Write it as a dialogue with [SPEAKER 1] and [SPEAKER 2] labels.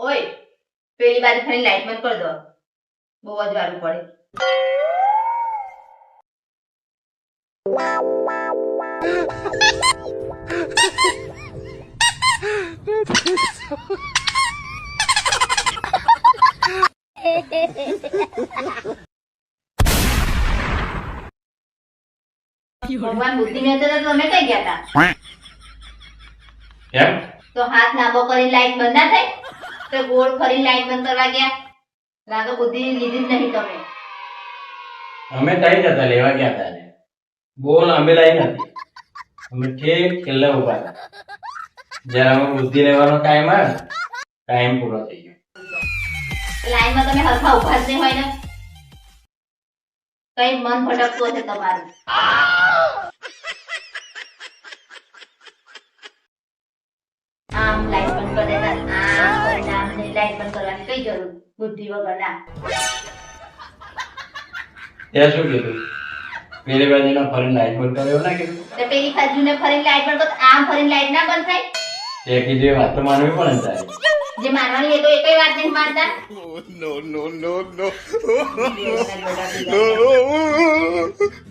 [SPEAKER 1] ઓય પેલી બાજુ ફરી લાઈટ બંધ કરી દો બહુ જ વારું પડે ભગવાન બુદ્ધિ ને તો તમે કઈ ગયા હતા
[SPEAKER 2] કેમ
[SPEAKER 1] તો હાથ લાંબો કરીને લાઈટ બંધ ના થઈ તો ગોળ ફરી લાઈટ બંધ કરવા ગયા લાગે બુદ્ધિ લીધી જ નહીં તમે
[SPEAKER 2] અમે તઈ જતા લેવા ગયા હતા ને બોલ અમે લઈ નથી અમે ઠેક છેલ્લા ઉભા હતા જ્યારે અમે બુદ્ધિ લેવાનો ટાઈમ આવે ટાઈમ પૂરો થઈ ગયો
[SPEAKER 1] લાઈનમાં તમે હરખા ઉભા જ નહીં હોય ને કઈ મન ભટકતું હશે તમારું આમ લાઈટ બંધ કરી દેતા આમ કરીને આમ લાઈટ બંધ કરવાની કઈ જરૂર બુદ્ધિ વગરના
[SPEAKER 2] ત્યાં શું કીધું પેલી બાજુના ફરીને લાઈટ બંધ કર્યો ના કીધું
[SPEAKER 1] તો પેલી બાજુને ફરીને લાઈટ બંધ કરો આમ ફરીને લાઈટ ના બંધ થાય
[SPEAKER 2] તે કીધું એ વાત તો માનવી પડે ને તારે
[SPEAKER 1] જે માનવાની એ તો એકઈ વાત નહીં માનતા
[SPEAKER 3] No, no, no, no.
[SPEAKER 1] No.